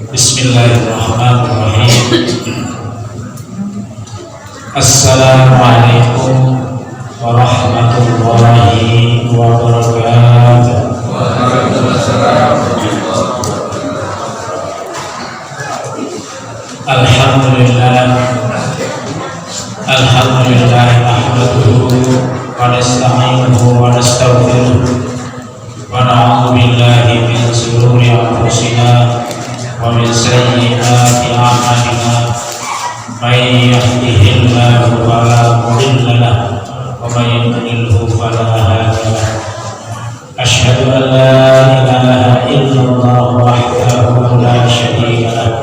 Bismillahirrahmanirrahim. Assalamualaikum warahmatullahi wabarakatuh. Alhamdulillah nahmaduhu wa nasta'inuhu wa nastaghfiruh wa na'udzu billahi min shururi anfusina wa min sayyiati a'malina. May yahdihillahu fala mudilla lahu wa may yudlilhu fala hadiya lahu. Asyhadu an la ilaha illallah wahdahu la syarika lahu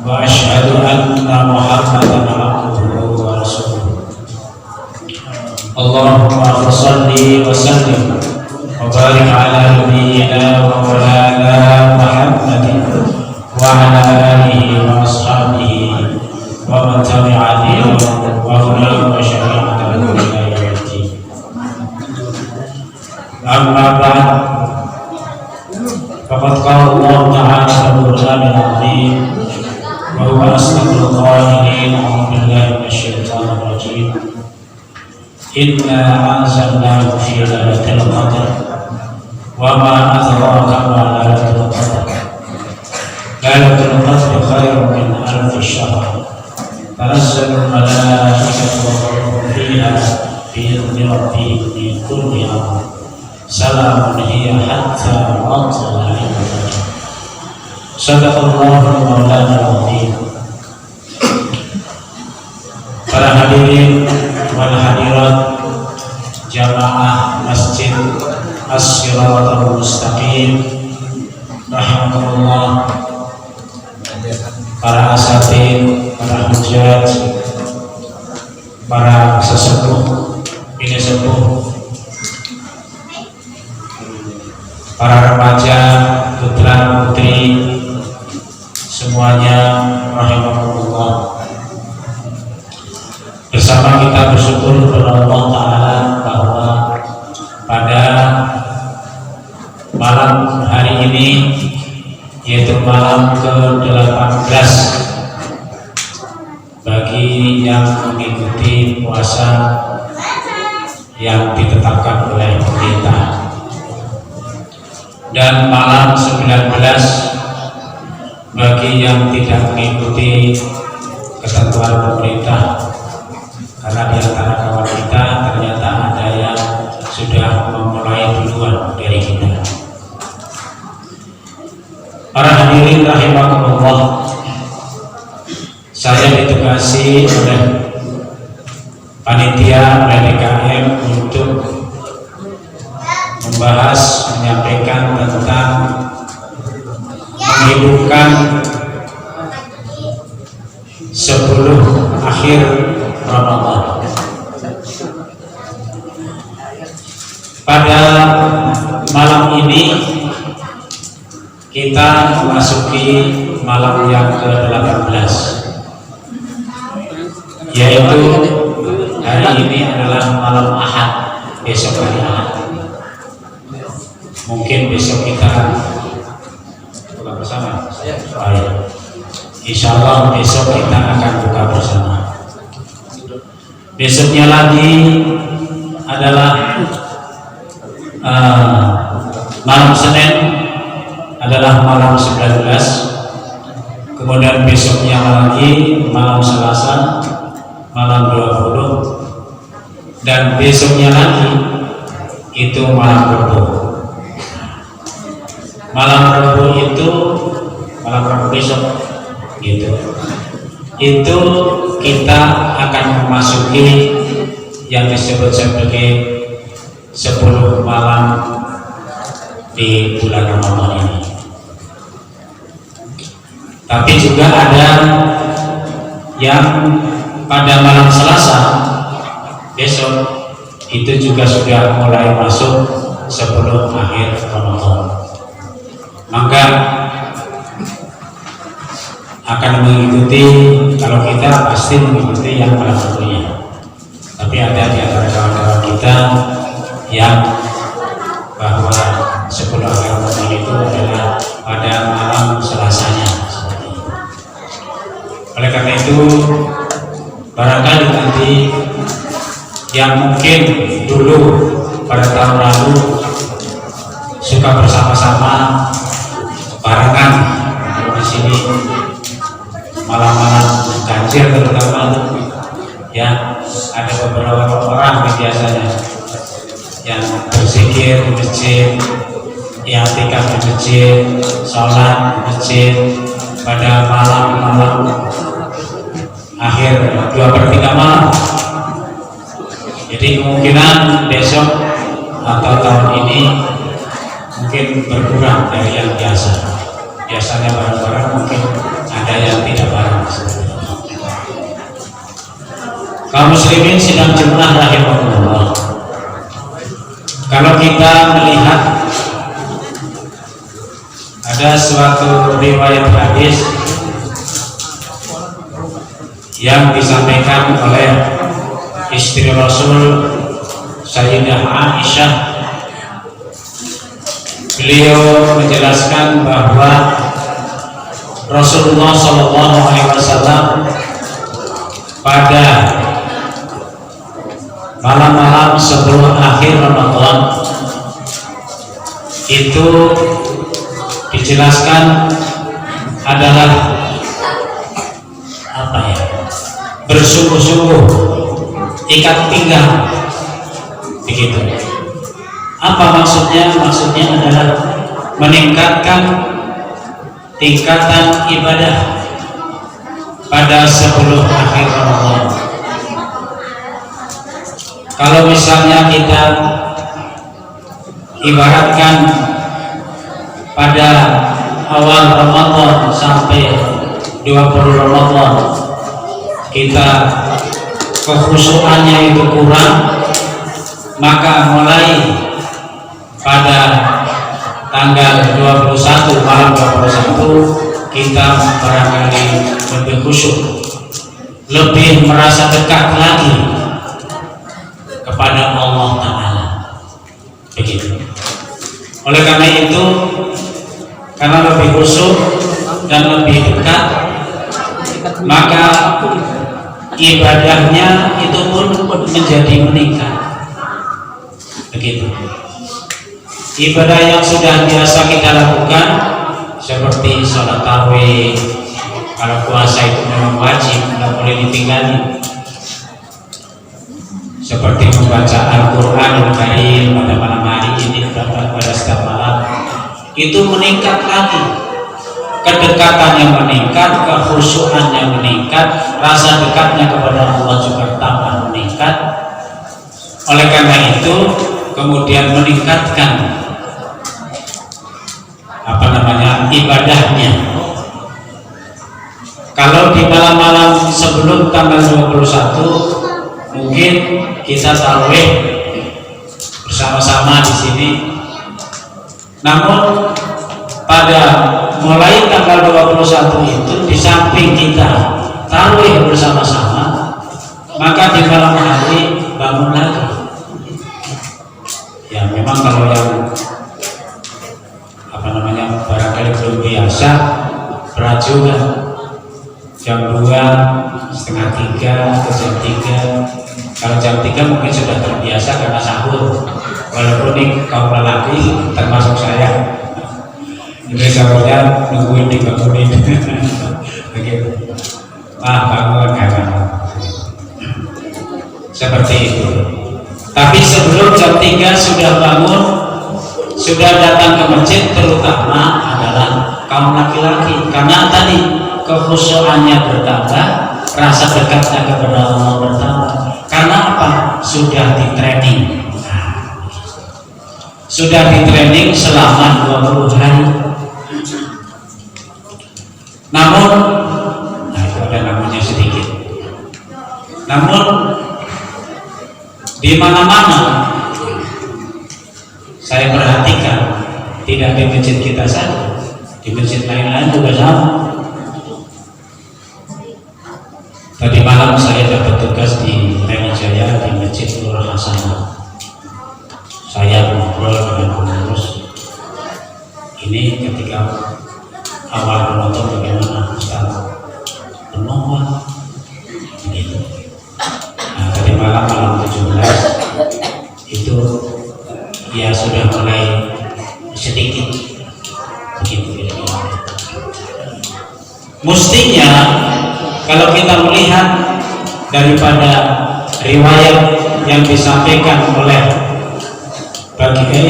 wa asyhadu anna Muhammadan abduhu wa rasuluh. Allahumma shalli wa sallim wa barik ala nabiyyina wa maulana Muhammadin wa ala alihi wa ashabihi wa man tabi'a dinahum wa hudahu wa syari'atahu ila yaumil. Amma ba'd, faqad qala Allah ta'ala fil Qur'anil 'azim wa huwa asdaqul qa'ilin. A'udzu billahi minasy syaithanir rajim. Inna anzalnahu fi lailatul qadr wa ma adraka ma lailatul qadr. Lailatul qadr khairun min alfi syahr. Tanazzalul malaikatu war-ruhu fiha bi'izni rabbihim min kulli amr. Salamun hiya hatta matla'il fajr. Shadaqallahul maulana al-azim. Para hadirin wal hadirat jamaah Masjid As-Siratal Mustaqim rahimakumullah, para asatidz, para hujjaj, para sesepuh, bini sepuh, para remaja, putra putri, semuanya rahimakumullah. Bersama kita bersyukur kepada Allah Ta'ala bahwa pada malam hari ini, yaitu malam ke-18 bagi yang mengikuti puasa yang ditetapkan oleh pemerintah, dan malam 19 bagi yang tidak mengikuti ketentuan pemerintah. Karena di antara kawan kita ternyata ada yang sudah memulai duluan dari kita. Para hadirin rahimakumullah, saya ditugasi oleh panitia DKM untuk membahas, menyampaikan tentang menghidupkan 10 akhir Ramadan. Pada malam ini kita memasuki malam yang ke-18, yaitu hari ini adalah malam Ahad, besok hari Ahad. Mungkin besok kita buka bersama. Baik. Insya Allah besok kita akan buka bersama. Besoknya lagi adalah malam Senin, adalah malam 19. Kemudian besoknya lagi malam Selasa, malam 20. Dan besoknya lagi itu malam Rabu. Malam Rabu itu malam Rabu besok gitu. Itu kita akan memasuki yang disebut sebagai 10 malam di bulan Ramadan ini. Tapi juga ada yang pada malam Selasa besok itu juga sudah mulai masuk 10 akhir Ramadan. Maka akan mengikuti, kalau kita pasti mengikuti yang malam satunya. Tapi ada di antara kawan-kawan kita yang bahwa 10 akhir Ramadan itu adalah pada malam Selasanya. itu barangkali nanti yang mungkin dulu pada tahun lalu suka bersama-sama barengan di sini malam-malam ganjil terutama ya, ada beberapa orang biasanya yang berzikir di masjid, yang tikaf di masjid, sholat di masjid pada malam-malam akhir 2/3 malam. Jadi kemungkinan besok atau tahun ini mungkin berkurang dari yang biasa. Biasanya barang-barang mungkin ada yang tidak barang. Kaum muslimin sidang jemaah rahimahullah. Kalau kita melihat ada suatu riwayat hadis yang disampaikan oleh istri Rasul Sayyidah Aisyah. Beliau menjelaskan bahwa Rasulullah SAW pada malam-malam sebelum akhir Ramadan itu dijelaskan adalah apa ya, bersungguh-sungguh ikat pinggang begitu. Apa maksudnya? Maksudnya adalah meningkatkan tingkatan ibadah pada sebelum akhir Ramadan. Kalau misalnya kita ibaratkan pada awal Ramadan sampai 20 Ramadan kita kekhusyukannya itu kurang, maka mulai pada tanggal 21 malam 21 kita barangkali lebih khusyuk, lebih merasa dekat lagi kepada Allah Ta'ala begitu. Oleh karena itu, karena lebih khusyuk dan lebih dekat, maka ibadahnya itu pun menjadi meningkat begitu. Ibadah yang sudah biasa kita lakukan seperti sholat tarawih, kalau puasa itu memang wajib, tidak boleh ditinggali, seperti membaca Al-Quran Karim pada malam hari ini, pada setiap malam, itu meningkat lagi, kedekatannya meningkat, kekhusyukannya meningkat, rasa dekatnya kepada Allah juga tambah meningkat. Oleh karena itu kemudian meningkatkan ibadahnya. Kalau di malam-malam sebelum tanggal 21 mungkin kita tarawih bersama-sama di sini. Namun pada mulai tanggal 21 itu, di samping kita tarawih bersama-sama, maka di malam hari bangun lagi. Ya memang kalau yang barangkali belum biasa, berajukan jam 2, setengah 3 atau jam 3. Kalau jam 3 mungkin sudah terbiasa karena sahur, walaupun ini kaum lelaki termasuk saya, ini sahurnya nungguin dibangunin begitu. Bangun kawan, seperti itu. Tapi sebelum jam 3 sudah bangun, sudah datang ke masjid, terutama adalah kaum laki-laki, karena tadi kekhusyukannya bertambah, rasa dekatnya kepada Allah bertambah. Karena apa? Sudah di training, sudah di training selama 20 hari. Namun, itu ada namanya sedikit. Namun di mana-mana saya perhatikan, tidak di masjid kita saja, di masjid lain-lain juga sama. Tadi malam saya dapat tugas di Jaya di Masjid Nur Hasanah. Saya ngobrol dengan pengurus. Ini ketika awal Ramadan bagaimana Ustaz? Penuh Mestinya kalau kita melihat daripada riwayat yang disampaikan oleh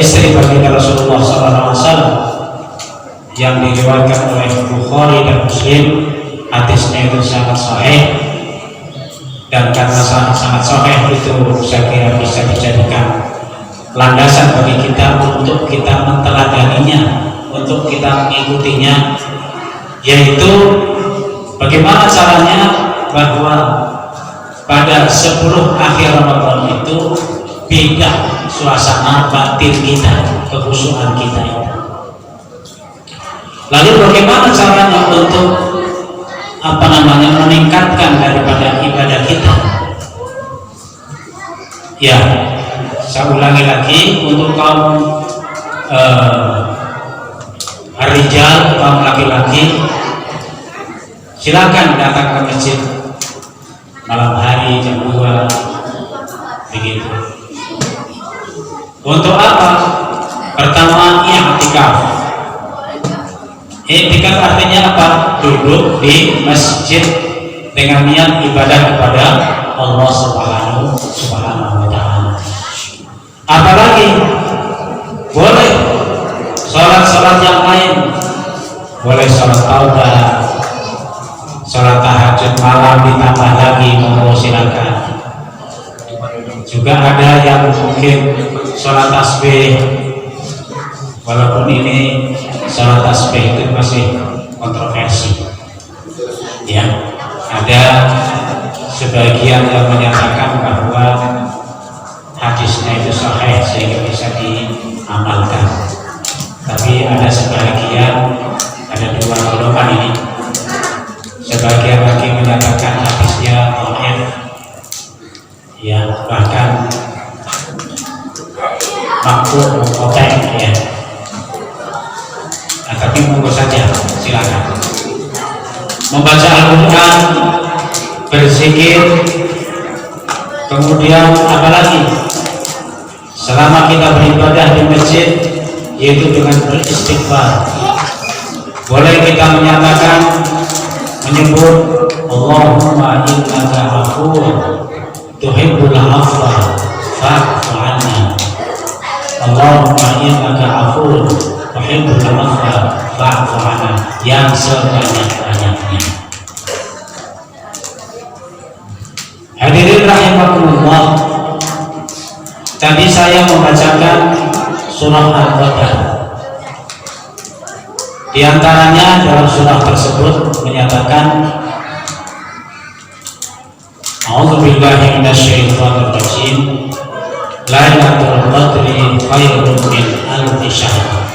istri baginda Rasulullah SAW yang diriwayatkan oleh Bukhari dan Muslim, hadisnya itu sangat sahih, dan karena sangat sahih itu saya kira bisa dijadikan landasan bagi kita untuk kita menteladaninya, untuk kita mengikutinya, yaitu bagaimana caranya bahwa pada 10 akhir Ramadan itu beda suasana batin kita, kekhusyuan kita itu. Lalu bagaimana caranya untuk meningkatkan daripada ibadah kita? Ya, saya ulangi lagi untuk kaum rijal, kaum laki-laki, silakan datang ke masjid malam hari jam 2 begitu. Untuk apa? Pertama, i'tikaf. I'tikaf artinya apa? Duduk di masjid dengan niat ibadah kepada Allah Subhanahu wa Ta'ala. Apalagi boleh sholat yang lain, boleh sholat taubah, sholat tahajud malam ditambah lagi, mau silakan. Juga ada yang mungkin sholat tasbih, walaupun ini sholat tasbih itu masih kontroversi. Ya, ada sebagian yang menyatakan bahwa hadisnya itu sahih sehingga bisa diamalkan. Tapi ada sebagian, ada 2 golongan ini. Sebagian lagi menyatakan hadisnya dhaif, ya bahkan makruh mengkotek ya. Nah, tapi monggo saja, silakan membaca Al-Quran, berzikir, kemudian apalagi selama kita beribadah di masjid, yaitu dengan beristighfar. Boleh kita menyebut Allahumma innaka afuwwun tuhibbul afwa fa'fu 'anna. Allahumma innaka afuwwun tuhibbul afwa fa'fu 'anna, yang sebanyak-banyaknya. Hadirin rahimakumullah, tadi saya membacakan surah Al-Qadr. Di antaranya dalam surah tersebut menyatakan A'udzubillahi minasyaitonir rajim, Lailatul Qadri khairun min alfi syahr.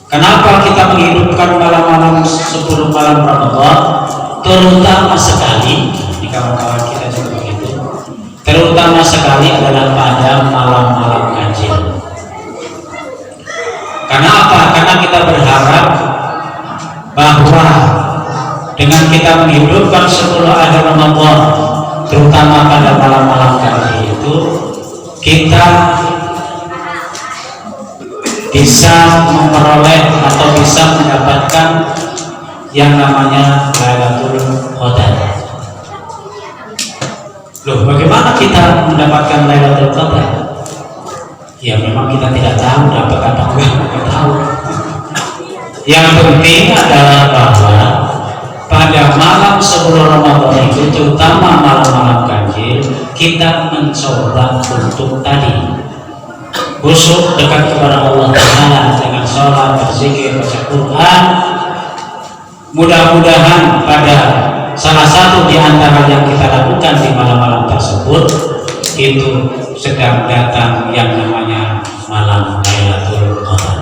Kenapa kita menghidupkan malam-malam 10 malam Ramadan, terutama sekali di kawan-kawan kita juga begitu, terutama sekali adalah pada malam-malam ganjil. Karena apa? Karena kita berharap bahwa dengan kita menghidupkan 10 akhir Ramadan, terutama pada malam-malam ganjil itu, kita bisa memperoleh atau bisa mendapatkan yang namanya Lailatul Qadar. Loh, bagaimana kita mendapatkan Lailatul Qadar? Ya memang kita tidak tahu, apakah tidak tahu. Yang penting adalah bahwa pada malam sebelum Ramadan itu, terutama malam-malam ganjil, kita mencoba untuk tadi khusyuk dekat kepada Allah Ta'ala dengan sholat, berzikir, baca Quran. Mudah-mudahan pada salah satu di antara yang kita lakukan di malam-malam tersebut itu sedang datang yang namanya malam Lailatul Qadar.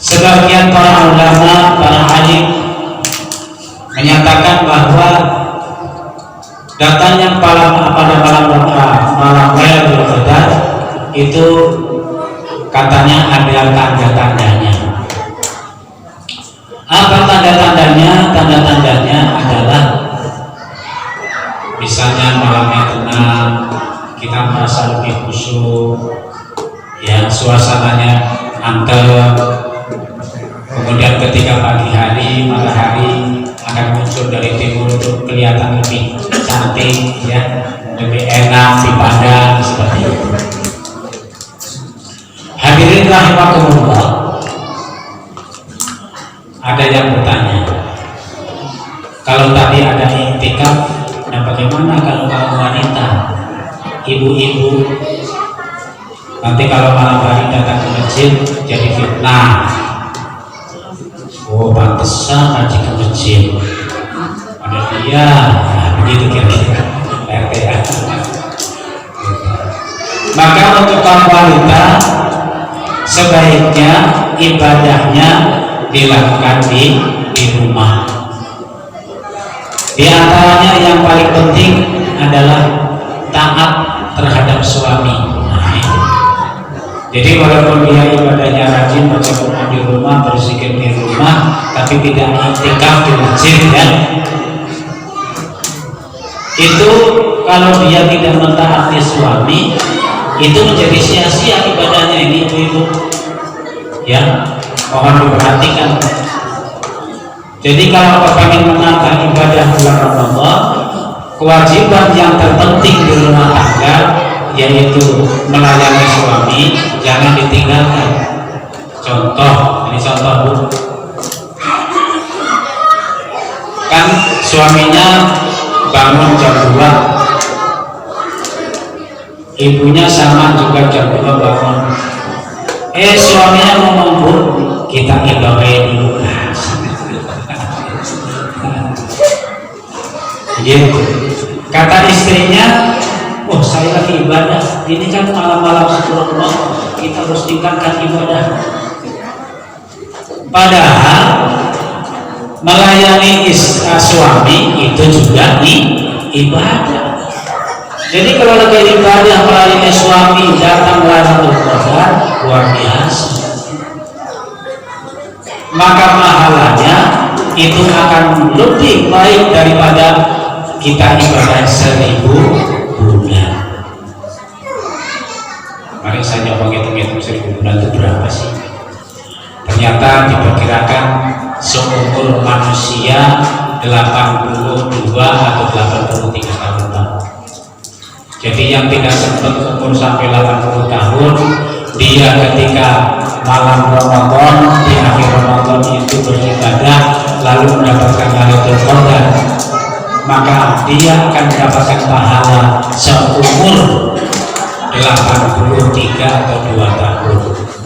Sebagian para ulama, para alim menyatakan bahwa datangnya pada malam Lailatul Qadar itu katanya ada tanda-tandanya. Apa tanda-tandanya? Tanda-tandanya adalah misalnya malamnya tenang, kita merasa lebih khusyuk, ya suasananya anteng, Kemudian ketika pagi hari, matahari akan muncul dari timur itu kelihatan lebih cantik, ya, lebih enak dipandang seperti itu. Hadirin rahimakumullah, ada yang bertanya, kalau tadi ada iktikaf, nah bagaimana kalau kaum wanita, ibu-ibu, nanti kalau malam hari datang ke masjid jadi fitnah. Oh, pantesan ngaji ke masjid. Ada dia, nah, begitu kira-kira. RTA. Maka untuk kaum wanita sebaiknya ibadahnya dilakukan di rumah. Di antaranya yang paling penting adalah taat terhadap suami. Jadi walaupun dia ibadahnya rajin, baca Quran di rumah, berzikir di rumah, tapi tidak iktikaf di masjid, ya, itu kalau dia tidak mentaati suami, itu menjadi sia-sia ibadahnya ini, ibu-ibu. Ya, mohon diperhatikan. Jadi kalau ingin menata ibadah bulan Ramadan, kewajiban yang terpenting di rumah tangga yaitu melayani suami, jangan ditinggalkan. Contoh, ini contoh Bu, kan suaminya bangun jam 2, ibunya sama juga jam 2 bangun. Suaminya ngomong, Bu, kita ibadah dulu. Gitu. Kata istrinya, oh saya lagi ibadah, ini kan malam-malam sebelum kita harus tingkatkan ibadah. Padahal melayani suami itu juga ibadah. Jadi kalau lagi ibadah melayani suami datang Lailatul Qadar, luar biasa. Maka pahalanya itu akan lebih baik daripada kita ibadah 1000 bulan. Mari saya nyoba hitung-hitung 1000 bulan itu berapa sih? Ternyata diperkirakan seumur manusia 82 atau 83 tahun. Jadi yang tidak sempat umur sampai 80 tahun, dia ketika malam Ramadan, di akhir Ramadan itu beribadah lalu mendapatkan Lailatul Qadar, maka dia akan mendapatkan pahala seumur 83 atau 2 tahun.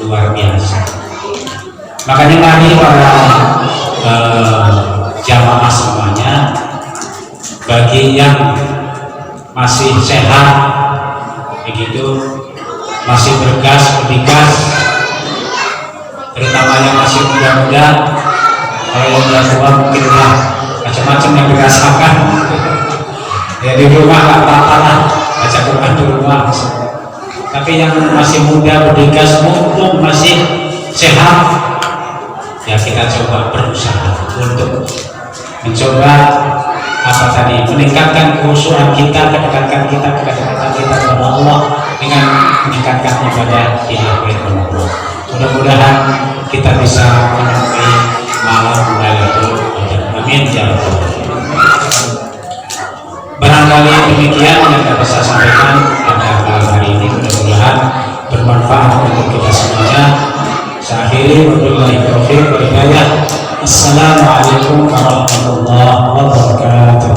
Luar biasa. Makanya mari para jamaah semuanya, bagi yang masih sehat begitu, masih bergas, berdigas, terutama yang masih muda-muda, kalau yang sudah tua mungkin macam-macam yang dirasakan. Ya di rumah nggak apa-apa lah, baca Quran di rumah. Tapi yang masih muda, berdigas, mumpung masih sehat, ya kita coba berusaha untuk mencoba apa tadi, meningkatkan kekhusyuan kita, kedekatan kita kepada Allah dengan meningkatkan ibadah di akhir Ramadan. Mudah-mudahan kita bisa menemui malam Lailatul Qadar. Amin ya rabbal alamin. Barangkali demikian yang dapat saya sampaikan pada malam hari ini, mudah-mudahan bermanfaat untuk kita semuanya. Saya akhiri, wabillahi taufiq wal hidayah. Assalamualaikum warahmatullahi wabarakatuh.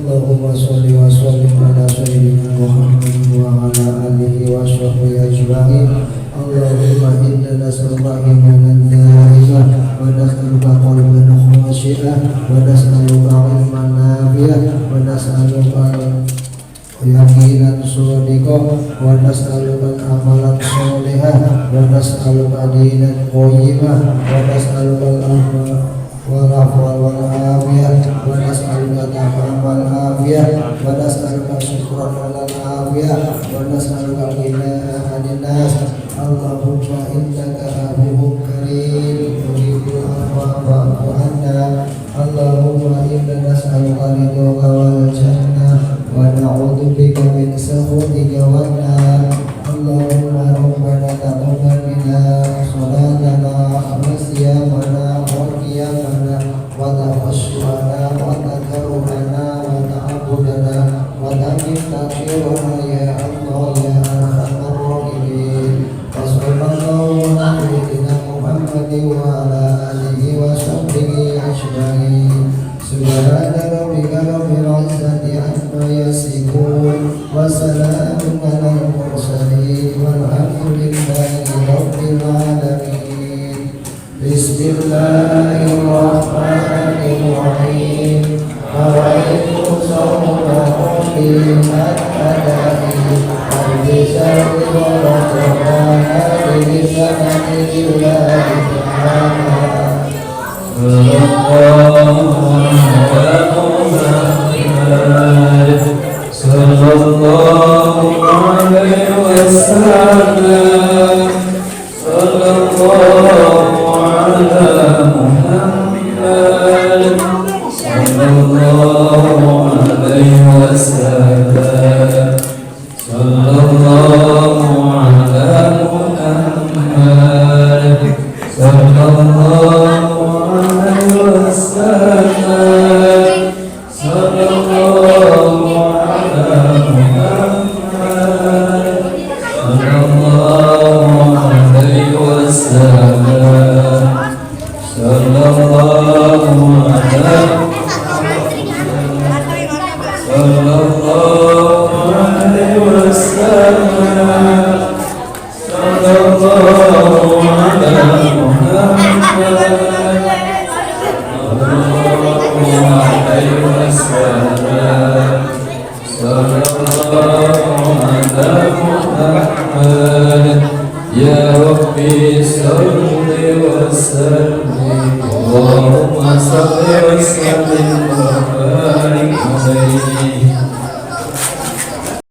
Allahumma sholli wa sallim ala sayyidina Muhammad wa ala alihi wa sahbihi ajma'in. Allahumma inna nas'aluka imanan da'iman wa nas'aluka qalban khashi'an wa nas'aluka ilman nafi'an wa nas'aluka yaqinan shadiqan wa nas'aluka amalan sholihan wa nas'aluka dinan qayyiman wa nas'aluka والعفو والعافية ونسألك التمام والعافية ونسألك الشكر على العافية ونسألك الغنى عن الناس اللهم إنك عفو كريم تحب العفو فاعف عنا اللهم إنا نسألك رضاك والجنة ونعوذ بك من سخطك والنار اللهم ربنا تقبل منا صلاتنا وصيامنا وقيامنا وتخشعنا وتكرمنا وتعبدنا وتمن تأخيرنا يا الله يا أرحم الراحمين وصلى الله على سيدنا محمد وعلى آله وصحبه أجمعين سبحان ربك رب العزة عما يصفون وسلام على المرسلين والحمد لله رب العالمين بسم الله الرحمن الرحيم أرأيت صوم ربي الأدائي البشر ورجعان بلسان الله تعالى صلى الله عليه وسلم صلى الله على محمد صلى الله عليه وسلم صلى الله على محمد صلى الله عليه وسلم صلى الله على محمد صلى الله عليه وسلم صلى الله على صلى الله عليه وسلم صلى الله على محمد يا ربي صل وسلم اللهم صل وسلم وبارك عليه